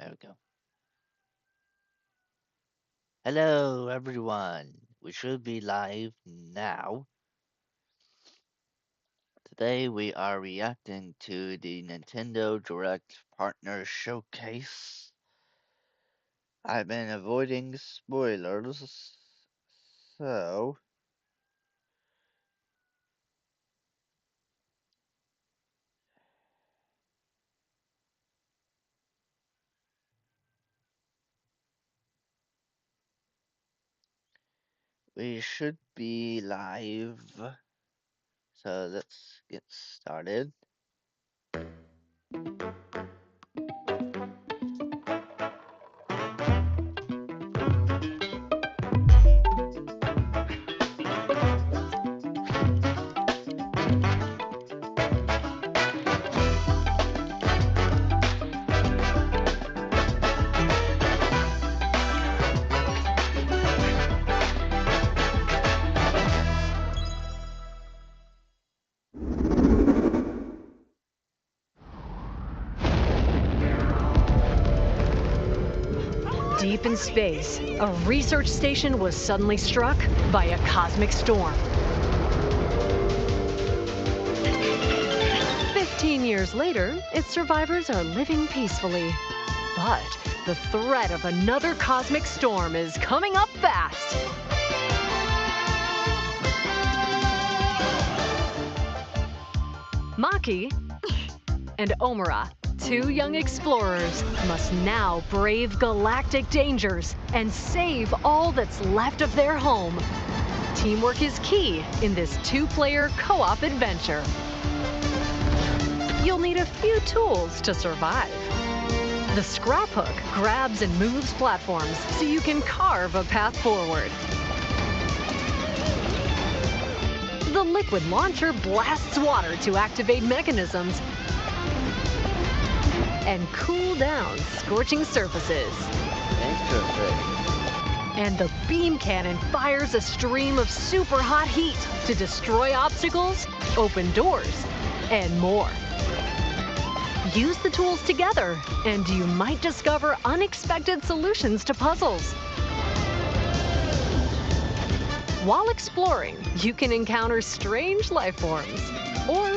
There we go. Hello, everyone. We should be live now. Today we are reacting to the Nintendo Direct Partner Showcase. I've been avoiding spoilers, so we should be live. So let's get started. Deep in space, a research station was suddenly struck by a cosmic storm. 15 years later, its survivors are living peacefully. But the threat of another cosmic storm is coming up fast. Maki and Omura, two young explorers, must now brave galactic dangers and save all that's left of their home. Teamwork is key in this two-player co-op adventure. You'll need a few tools to survive. The scrap hook grabs and moves platforms so you can carve a path forward. The liquid launcher blasts water to activate mechanisms and cool down scorching surfaces. Interesting. And the beam cannon fires a stream of super hot heat to destroy obstacles, open doors, and more. Use the tools together, and you might discover unexpected solutions to puzzles. While exploring, you can encounter strange life forms, or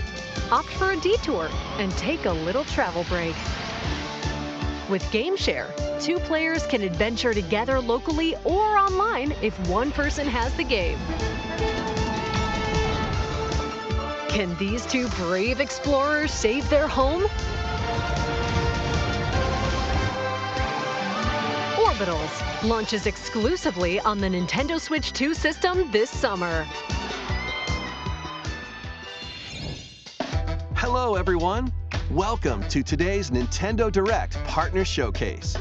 opt for a detour and take a little travel break. With GameShare, two players can adventure together locally or online if one person has the game. Can these two brave explorers save their home? Orbitals launches exclusively on the Nintendo Switch 2 system this summer. Hello, everyone. Welcome to today's Nintendo Direct Partner Showcase.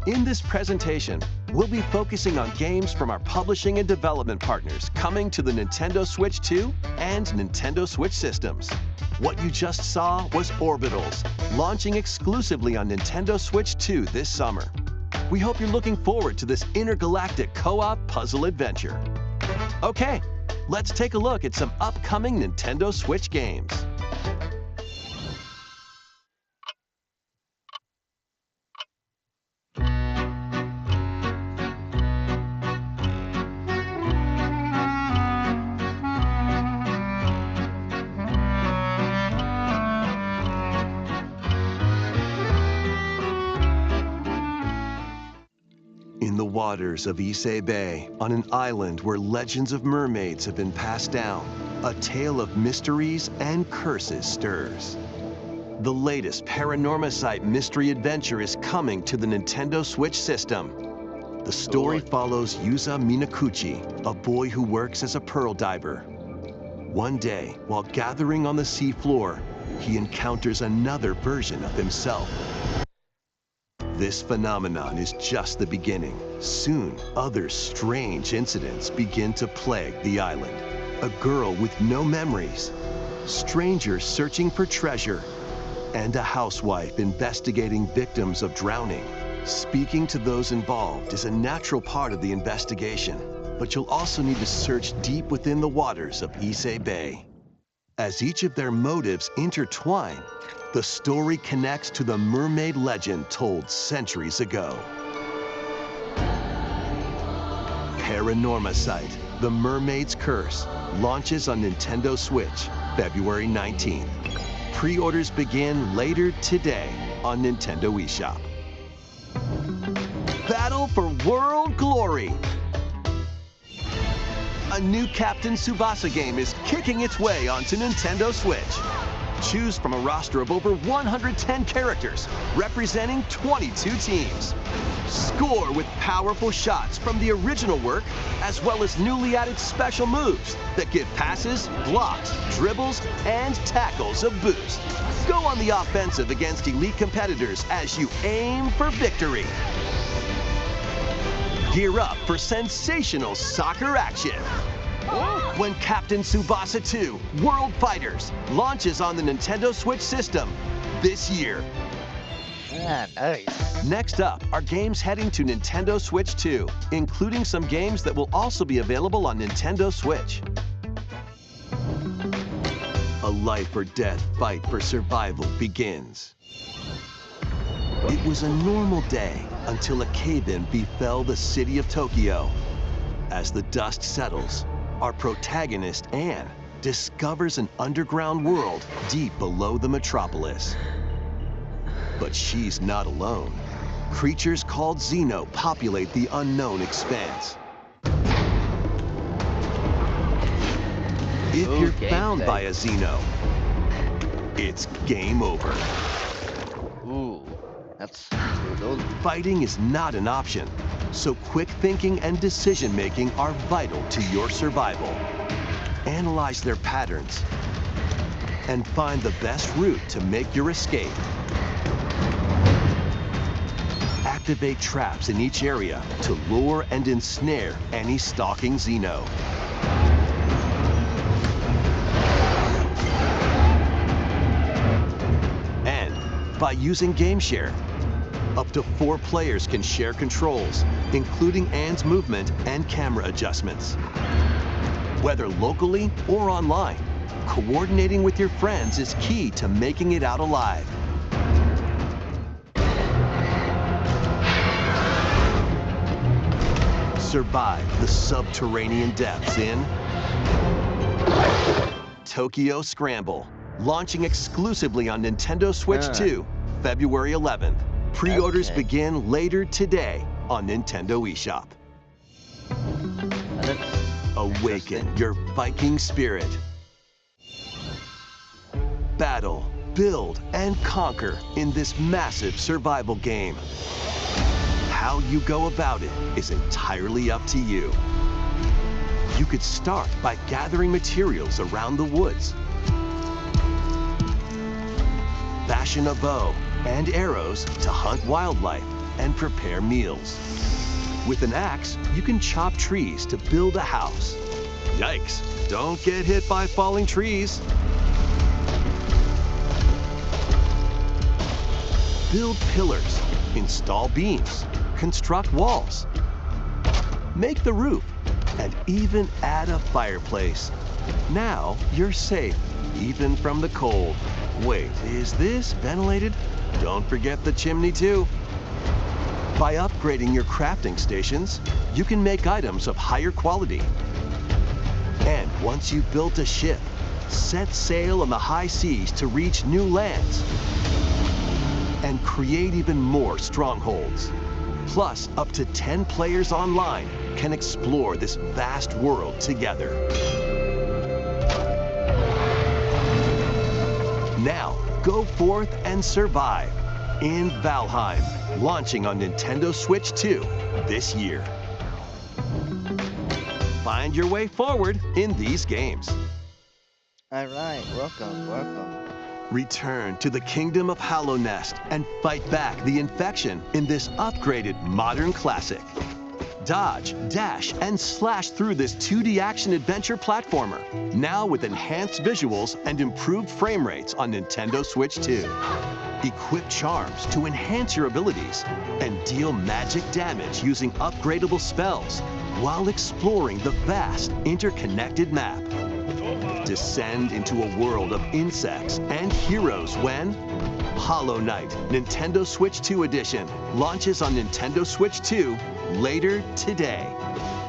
In this presentation, we'll be focusing on games from our publishing and development partners coming to the Nintendo Switch 2 and Nintendo Switch systems. What you just saw was Orbitals, launching exclusively on Nintendo Switch 2 this summer. We hope you're looking forward to this intergalactic co-op puzzle adventure. Okay, let's take a look at some upcoming Nintendo Switch games. In the waters of Issei Bay, on an island where legends of mermaids have been passed down, a tale of mysteries and curses stirs. The latest Paranormacite mystery adventure is coming to the Nintendo Switch system. The story follows Yuza Minakuchi, a boy who works as a pearl diver. One day, while gathering on the seafloor, he encounters another version of himself. This phenomenon is just the beginning. Soon, other strange incidents begin to plague the island. A girl with no memories, strangers searching for treasure, and a housewife investigating victims of drowning. Speaking to those involved is a natural part of the investigation, but you'll also need to search deep within the waters of Issei Bay. As each of their motives intertwine, the story connects to the mermaid legend told centuries ago. Paranormacite, The Mermaid's Curse, launches on Nintendo Switch, February 19th. Pre-orders begin later today on Nintendo eShop. Battle for World Glory! A new Captain Tsubasa game is kicking its way onto Nintendo Switch. Choose from a roster of over 110 characters, representing 22 teams. Score with powerful shots from the original work, as well as newly added special moves that give passes, blocks, dribbles, and tackles a boost. Go on the offensive against elite competitors as you aim for victory. Gear up for sensational soccer action when Captain Tsubasa 2 World Fighters launches on the Nintendo Switch system this year. Yeah, nice. Next up are games heading to Nintendo Switch 2, including some games that will also be available on Nintendo Switch. A life or death fight for survival begins. It was a normal day until a cave-in befell the city of Tokyo. As the dust settles, our protagonist, Anne, discovers an underground world deep below the metropolis. But she's not alone. Creatures called Xeno populate the unknown expanse. If you're found by a Xeno, it's game over. Ooh, that's brutal. Fighting is not an option, so quick thinking and decision-making are vital to your survival. Analyze their patterns and find the best route to make your escape. Activate traps in each area to lure and ensnare any stalking Xeno. And by using GameShare, up to 4 players can share controls, including Anne's movement and camera adjustments. Whether locally or online, coordinating with your friends is key to making it out alive. Survive the subterranean depths in Tokyo Scramble, launching exclusively on Nintendo Switch 2, February 11th. Pre-orders begin later today on Nintendo eShop. Awaken your Viking spirit. Battle, build, and conquer in this massive survival game. How you go about it is entirely up to you. You could start by gathering materials around the woods. Fashion a bow and arrows to hunt wildlife and prepare meals. With an axe, you can chop trees to build a house. Yikes, don't get hit by falling trees. Build pillars, install beams, construct walls, make the roof, and even add a fireplace. Now you're safe, even from the cold. Wait, is this ventilated? Don't forget the chimney too. By upgrading your crafting stations, you can make items of higher quality. And once you've built a ship, set sail on the high seas to reach new lands and create even more strongholds. Plus, up to 10 players online can explore this vast world together. Now, go forth and survive in Valheim, launching on Nintendo Switch 2 this year. Find your way forward in these games. All right, welcome, welcome. Return to the Kingdom of Hallownest and fight back the infection in this upgraded modern classic. Dodge, dash, and slash through this 2D action-adventure platformer, now with enhanced visuals and improved frame rates on Nintendo Switch 2. Equip charms to enhance your abilities and deal magic damage using upgradable spells while exploring the vast, interconnected map. Descend into a world of insects and heroes when Hollow Knight Nintendo Switch 2 Edition launches on Nintendo Switch 2 later today.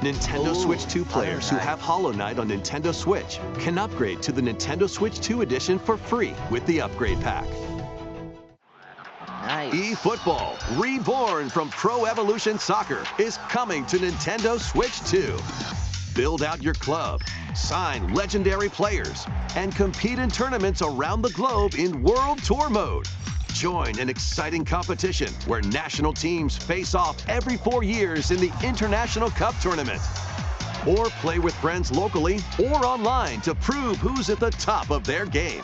Nintendo Switch 2 players who have Hollow Knight on Nintendo Switch can upgrade to the Nintendo Switch 2 Edition for free with the upgrade pack. Nice. eFootball, reborn from Pro Evolution Soccer, is coming to Nintendo Switch 2. Build out your club, sign legendary players, and compete in tournaments around the globe in World Tour mode. Join an exciting competition where national teams face off every 4 years in the International Cup Tournament. Or play with friends locally or online to prove who's at the top of their game.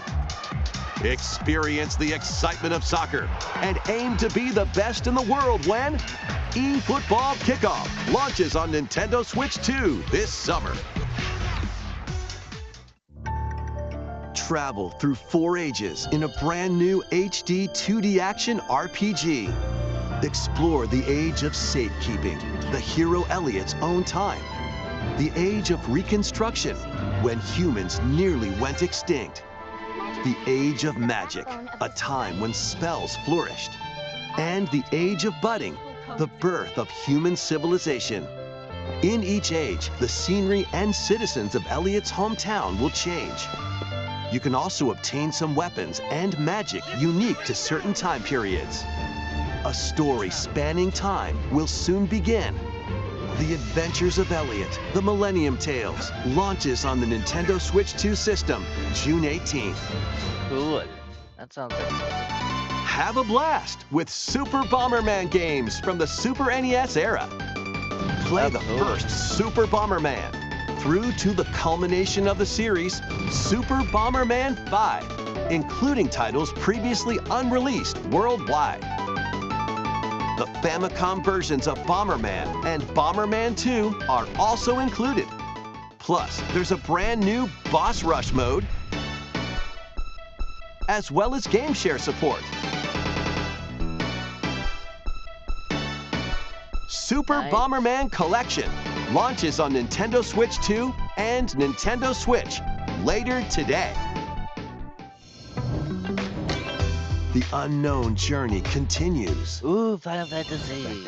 Experience the excitement of soccer and aim to be the best in the world when eFootball Kickoff launches on Nintendo Switch 2 this summer. Travel through 4 ages in a brand new HD 2D action RPG. Explore the age of safekeeping, the hero Elliot's own time. The age of reconstruction, when humans nearly went extinct. The age of magic, a time when spells flourished. And the age of budding, the birth of human civilization. In each age, the scenery and citizens of Elliot's hometown will change. You can also obtain some weapons and magic unique to certain time periods. A story spanning time will soon begin. The Adventures of Elliot, The Millennium Tales, launches on the Nintendo Switch 2 system, June 18th. Cool. That sounds like Have a blast with Super Bomberman games from the Super NES era. Play the first Super Bomberman through to the culmination of the series, Super Bomberman 5, including titles previously unreleased worldwide. The Famicom versions of Bomberman and Bomberman 2 are also included. Plus, there's a brand new Boss Rush mode, as well as Game Share support. Super Bomberman Collection launches on Nintendo Switch 2 and Nintendo Switch later today. The unknown journey continues. Ooh, Final Fantasy.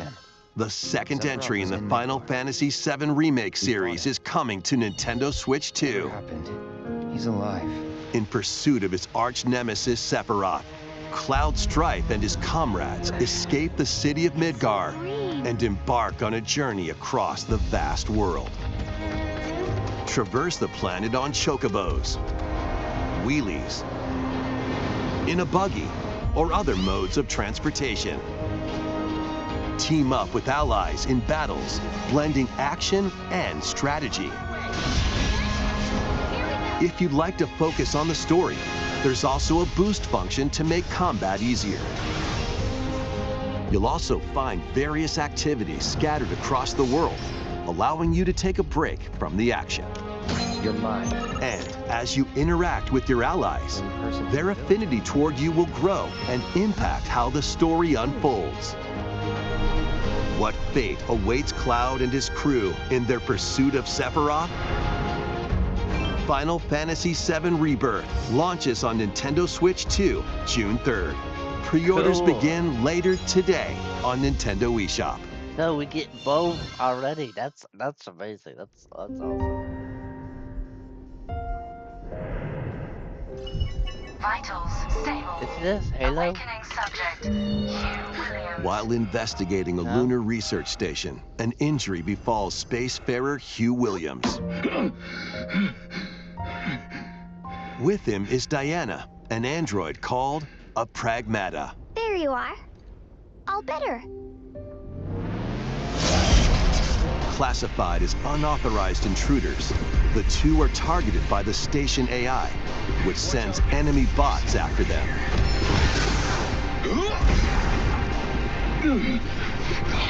The second entry in the Final Fantasy VII Remake series is coming to Nintendo Switch 2. What happened? He's alive. In pursuit of his arch nemesis Sephiroth, Cloud Strife and his comrades escape the city of Midgar and embark on a journey across the vast world. Traverse the planet on chocobos, wheelies, in a buggy, or other modes of transportation. Team up with allies in battles, blending action and strategy. If you'd like to focus on the story, there's also a boost function to make combat easier. You'll also find various activities scattered across the world, allowing you to take a break from the action. You're mine. And as you interact with your allies, their affinity toward you will grow and impact how the story unfolds. What fate awaits Cloud and his crew in their pursuit of Sephiroth? Final Fantasy VII Rebirth launches on Nintendo Switch 2, June 3rd. Pre-orders begin later today on Nintendo eShop. No, we get both already. That's amazing. That's awesome. Vitals stable. Is this Halo? Awakening subject, Hugh Williams. While investigating a lunar research station, an injury befalls spacefarer Hugh Williams. With him is Diana, an android called a Pragmata. There you are. All better. Classified as unauthorized intruders, the two are targeted by the station AI, which sends enemy bots after them.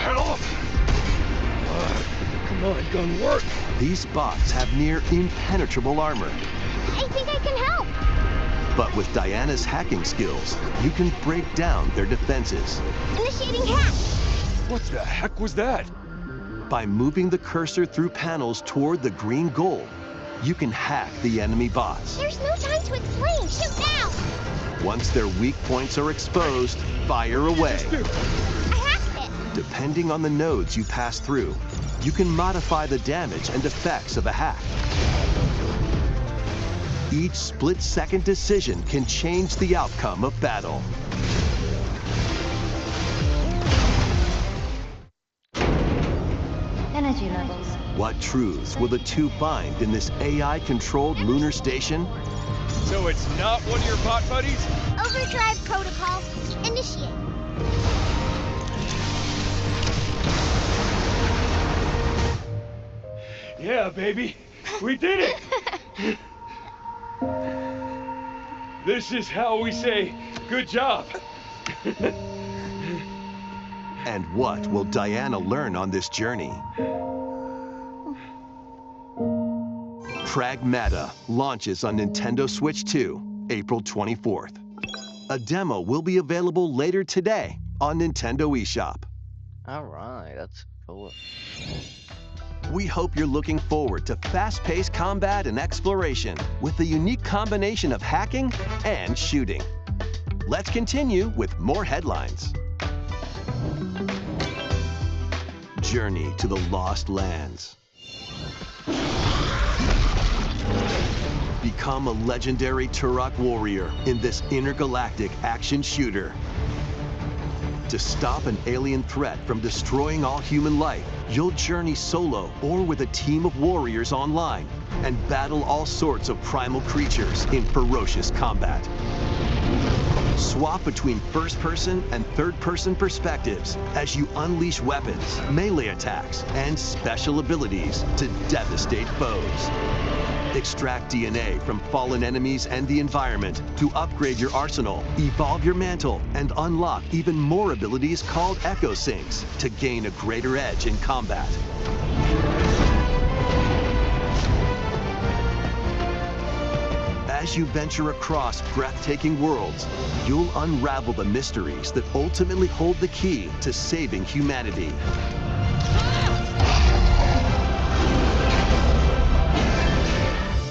Help! Come on, gun work. These bots have near impenetrable armor. I think I can help. But with Diana's hacking skills, you can break down their defenses. Initiating hack. What the heck was that? By moving the cursor through panels toward the green goal, you can hack the enemy bots. There's no time to explain. Shoot now. Once their weak points are exposed, fire away. I hacked it. Depending on the nodes you pass through, you can modify the damage and effects of a hack. Each split-second decision can change the outcome of battle. Energy levels. What truths will the two find in this AI-controlled lunar station? So it's not one of your bot buddies? Overdrive protocol. Initiate. Yeah, baby. We did it! This is how we say, good job. And what will Diana learn on this journey? Pragmata launches on Nintendo Switch 2, April 24th. A demo will be available later today on Nintendo eShop. All right, that's cool. We hope you're looking forward to fast-paced combat and exploration with a unique combination of hacking and shooting. Let's continue with more headlines. Journey to the Lost Lands. Become a legendary Turok warrior in this intergalactic action shooter. To stop an alien threat from destroying all human life, you'll journey solo or with a team of warriors online and battle all sorts of primal creatures in ferocious combat. Swap between first-person and third-person perspectives as you unleash weapons, melee attacks, and special abilities to devastate foes. Extract DNA from fallen enemies and the environment to upgrade your arsenal, evolve your mantle, and unlock even more abilities called Echo Sinks to gain a greater edge in combat. As you venture across breathtaking worlds, you'll unravel the mysteries that ultimately hold the key to saving humanity.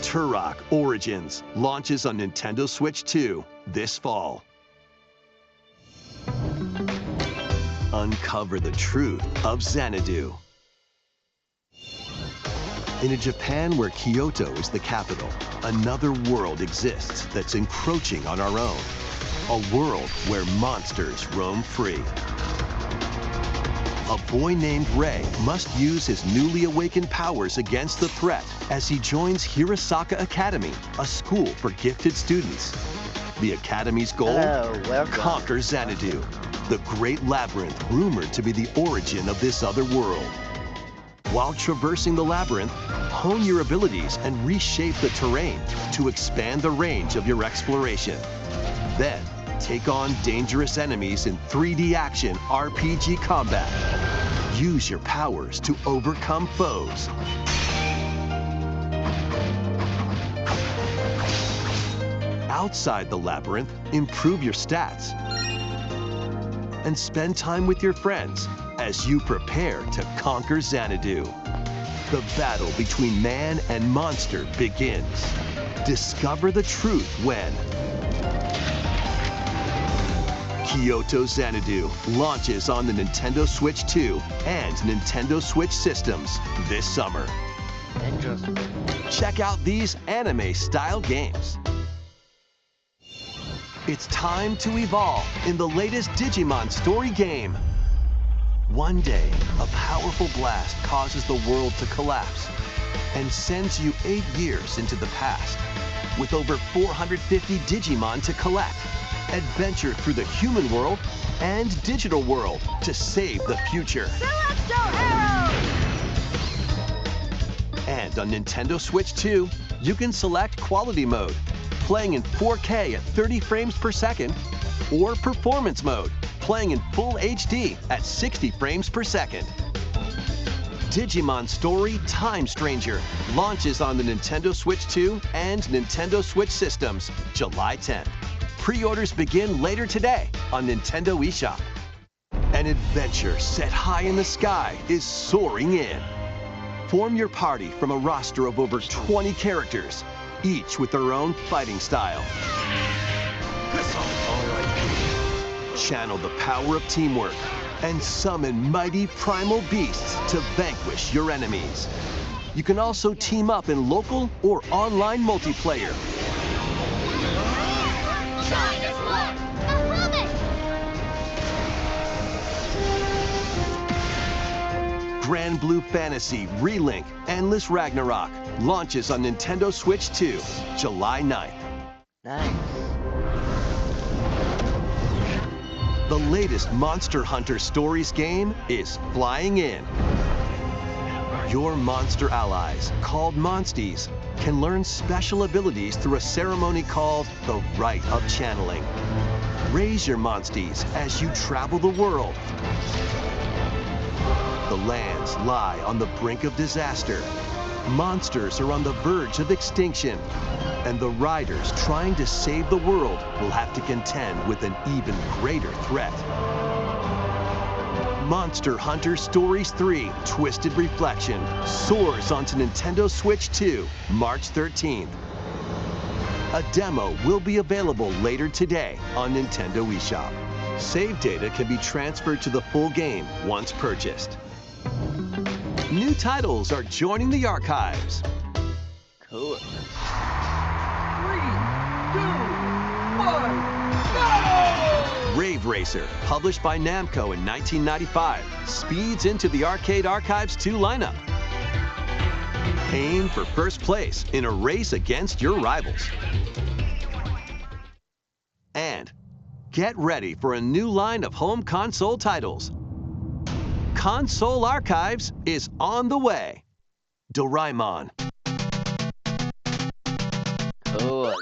Turok Origins launches on Nintendo Switch 2 this fall. Uncover the truth of Xanadu. In a Japan where Kyoto is the capital, another world exists that's encroaching on our own. A world where monsters roam free. A boy named Ray must use his newly awakened powers against the threat as he joins Hirasaka Academy, a school for gifted students. The Academy's goal? Conquer Xanadu, the great labyrinth rumored to be the origin of this other world. While traversing the labyrinth, hone your abilities and reshape the terrain to expand the range of your exploration. Then, take on dangerous enemies in 3D action RPG combat. Use your powers to overcome foes. Outside the labyrinth, improve your stats. And spend time with your friends as you prepare to conquer Xanadu. The battle between man and monster begins. Discover the truth when Kyoto Xanadu launches on the Nintendo Switch 2 and Nintendo Switch systems this summer. Interesting. Check out these anime-style games. It's time to evolve in the latest Digimon story game. One day, a powerful blast causes the world to collapse and sends you 8 years into the past. With over 450 Digimon to collect, adventure through the human world and digital world to save the future. And on Nintendo Switch 2, you can select Quality Mode, playing in 4K at 30 frames per second, or Performance Mode, playing in full HD at 60 frames per second. Digimon Story Time Stranger launches on the Nintendo Switch 2 and Nintendo Switch systems July 10th. Pre-orders begin later today on Nintendo eShop. An adventure set high in the sky is soaring in. Form your party from a roster of over 20 characters, each with their own fighting style. channel the power of teamwork and summon mighty primal beasts to vanquish your enemies. You can also team up in local or online multiplayer. Grand Blue Fantasy Relink Endless Ragnarok launches on Nintendo Switch 2, July 9th. Nice. The latest Monster Hunter Stories game is flying in. Your monster allies, called Monsties, can learn special abilities through a ceremony called the Rite of Channeling. Raise your Monsties as you travel the world. The lands lie on the brink of disaster. Monsters are on the verge of extinction. And the riders trying to save the world will have to contend with an even greater threat. Monster Hunter Stories 3 Twisted Reflection soars onto Nintendo Switch 2, March 13th. A demo will be available later today on Nintendo eShop. Save data can be transferred to the full game once purchased. New titles are joining the archives. Cool. 3, 2, 1, go! Rave Racer, published by Namco in 1995, speeds into the Arcade Archives 2 lineup. Aim for first place in a race against your rivals. And get ready for a new line of home console titles. Console Archives is on the way. Doraemon. Cool.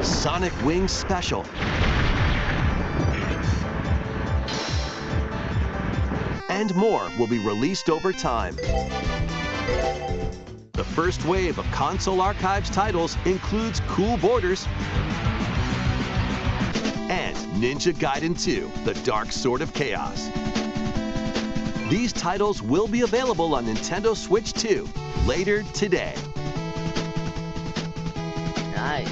Sonic Wings Special. And more will be released over time. The first wave of Console Archives titles includes Cool Borders and Ninja Gaiden 2, The Dark Sword of Chaos. These titles will be available on Nintendo Switch 2 later today. Nice.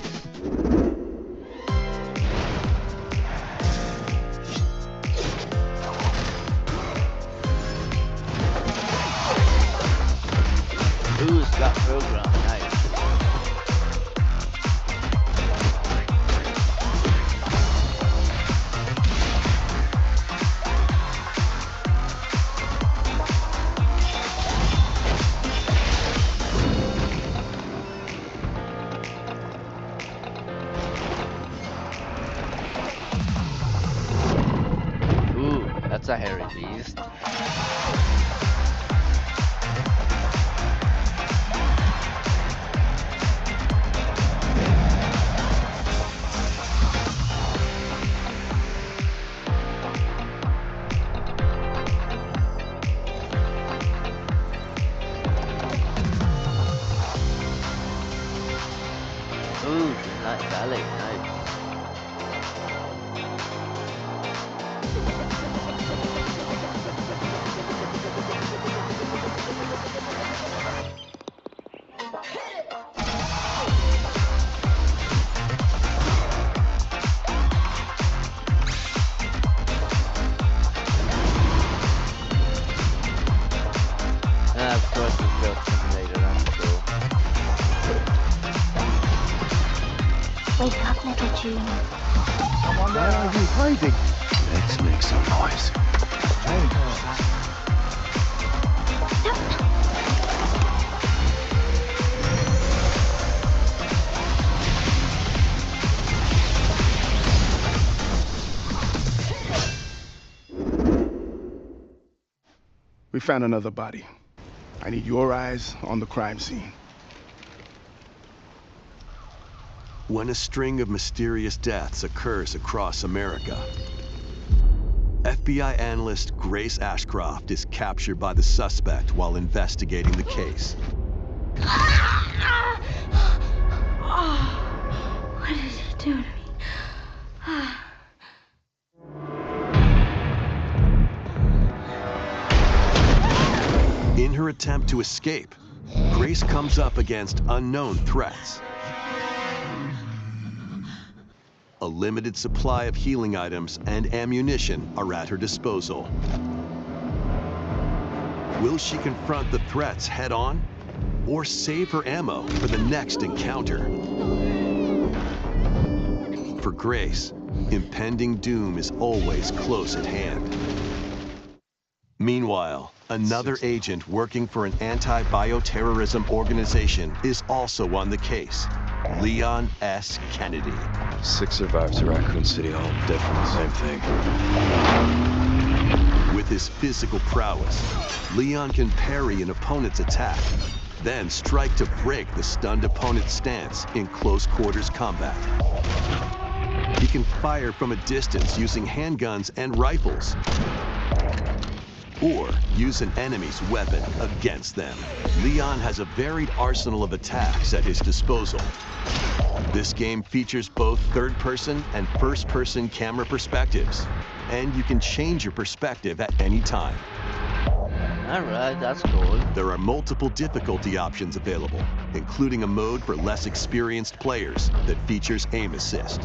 Who's got program? Nice. Ooh, that's a hairy beast. Ooh, nice belly, nice. And of course it's built simulator, that's cool. Wake up, little June. Why are you hiding? Let's make some noise. We found another body. I need your eyes on the crime scene. When a string of mysterious deaths occurs across America, FBI analyst Grace Ashcroft is captured by the suspect while investigating the case. What did you do to me? In her attempt to escape, Grace comes up against unknown threats. A limited supply of healing items and ammunition are at her disposal. Will she confront the threats head-on, or save her ammo for the next encounter? For Grace, impending doom is always close at hand. Meanwhile, another agent working for an anti-bioterrorism organization is also on the case, Leon S. Kennedy. 6 survivors of Raccoon City, all dead from the same thing. With his physical prowess, Leon can parry an opponent's attack, then strike to break the stunned opponent's stance in close quarters combat. He can fire from a distance using handguns and rifles, or use an enemy's weapon against them. Leon has a varied arsenal of attacks at his disposal. This game features both third-person and first-person camera perspectives, and you can change your perspective at any time. Alright, that's cool. There are multiple difficulty options available, including a mode for less experienced players that features aim assist.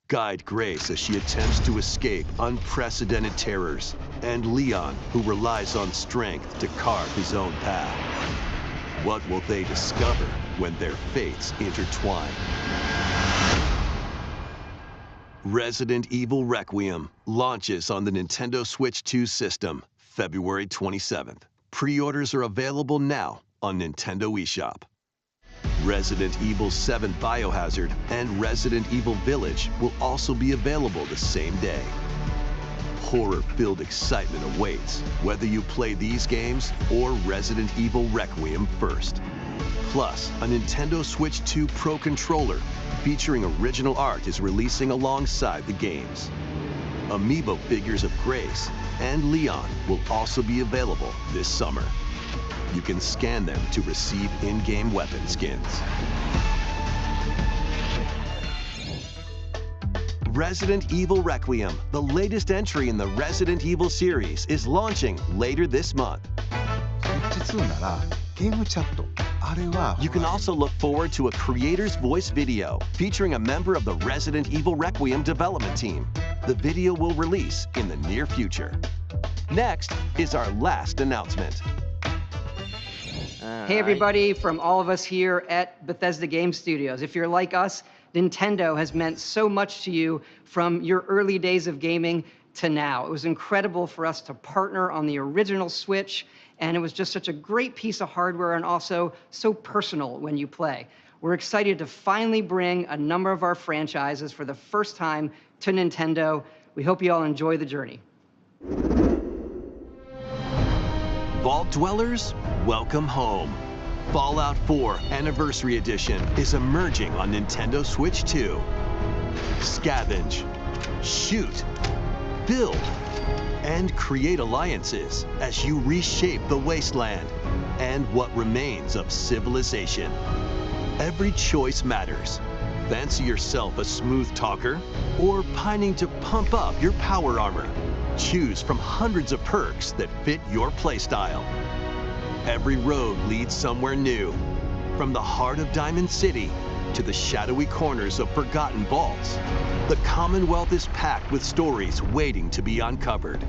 Guide Grace as she attempts to escape unprecedented terrors, and Leon, who relies on strength to carve his own path. What will they discover when their fates intertwine? Resident Evil Requiem launches on the Nintendo Switch 2 system, February 27th. Pre-orders are available now on Nintendo eShop. Resident Evil 7 Biohazard and Resident Evil Village will also be available the same day. Horror-filled excitement awaits, whether you play these games or Resident Evil Requiem first. Plus, a Nintendo Switch 2 Pro controller featuring original art is releasing alongside the games. Amiibo figures of Grace and Leon will also be available this summer. You can scan them to receive in-game weapon skins. Resident Evil Requiem, the latest entry in the Resident Evil series, is launching later this month. You can also look forward to a creator's voice video featuring a member of the Resident Evil Requiem development team. The video will release in the near future. Next is our last announcement. Hey everybody, from all of us here at Bethesda Game Studios. If you're like us, Nintendo has meant so much to you from your early days of gaming to now. It was incredible for us to partner on the original Switch, and it was just such a great piece of hardware and also so personal when you play. We're excited to finally bring a number of our franchises for the first time to Nintendo. We hope you all enjoy the journey. Vault Dwellers, welcome home. Fallout 4 Anniversary Edition is emerging on Nintendo Switch 2. Scavenge, shoot, build, and create alliances as you reshape the wasteland and what remains of civilization. Every choice matters. Fancy yourself a smooth talker or pining to pump up your power armor? Choose from hundreds of perks that fit your playstyle. Every road leads somewhere new, from the heart of Diamond City to the shadowy corners of forgotten vaults. The Commonwealth is packed with stories waiting to be uncovered.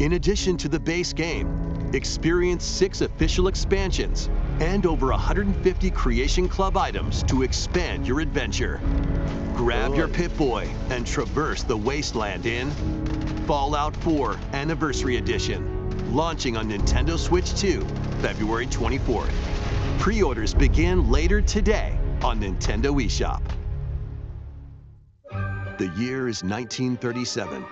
In addition to the base game, experience 6 official expansions and over 150 Creation Club items to expand your adventure. Grab your Pip-Boy and traverse the wasteland in Fallout 4 Anniversary Edition, launching on Nintendo Switch 2, February 24th. Pre-orders begin later today on Nintendo eShop. The year is 1937.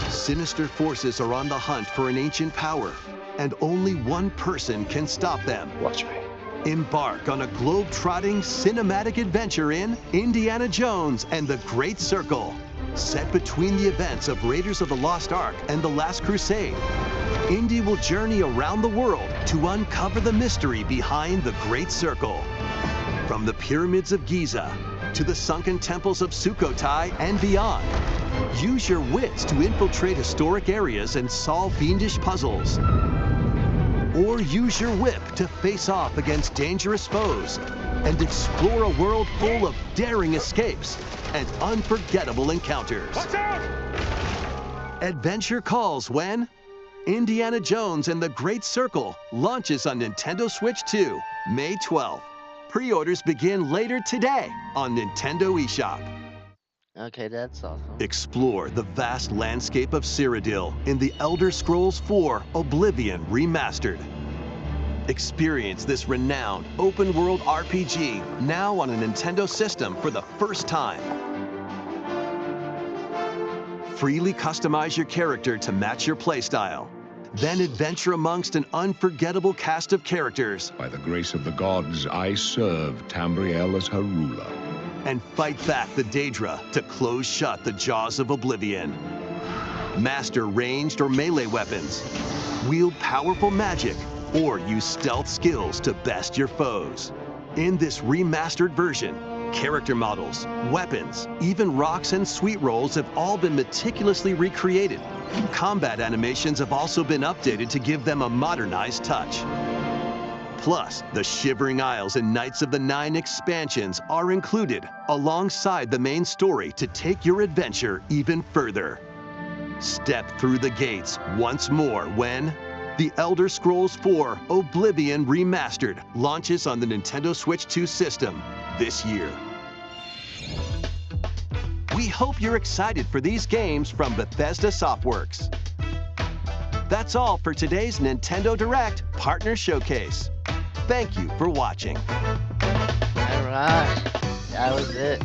Sinister forces are on the hunt for an ancient power, and only one person can stop them. Watch me. Embark on a globe-trotting cinematic adventure in Indiana Jones and the Great Circle. Set between the events of Raiders of the Lost Ark and The Last Crusade, Indy will journey around the world to uncover the mystery behind the Great Circle. From the pyramids of Giza to the sunken temples of Sukhothai and beyond, use your wits to infiltrate historic areas and solve fiendish puzzles. Or use your whip to face off against dangerous foes. and explore a world full of daring escapes and unforgettable encounters. Watch out! Adventure calls when Indiana Jones and the Great Circle launches on Nintendo Switch 2, May 12th. Pre-orders begin later today on Nintendo eShop. Okay, that's awesome. Explore the vast landscape of Cyrodiil in The Elder Scrolls IV Oblivion Remastered. Experience this renowned open-world RPG now on a Nintendo system for the first time. Freely customize your character to match your playstyle. Then adventure amongst an unforgettable cast of characters. By the grace of the gods, I serve Tambriel as her ruler. And fight back the Daedra to close shut the jaws of Oblivion. Master ranged or melee weapons. Wield powerful magic or use stealth skills to best your foes. In this remastered version, character models, weapons, even rocks and sweet rolls have all been meticulously recreated. Combat animations have also been updated to give them a modernized touch. Plus, the Shivering Isles and Knights of the Nine expansions are included alongside the main story to take your adventure even further. Step through the gates once more when The Elder Scrolls IV Oblivion Remastered launches on the Nintendo Switch 2 system this year. We hope you're excited for these games from Bethesda Softworks. That's all for today's Nintendo Direct Partner Showcase. Thank you for watching. All right, that was it.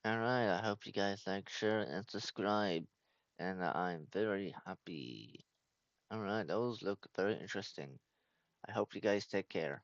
Alright, I hope you guys like, share, and subscribe. And I'm very happy. Alright, those look very interesting. I hope you guys take care.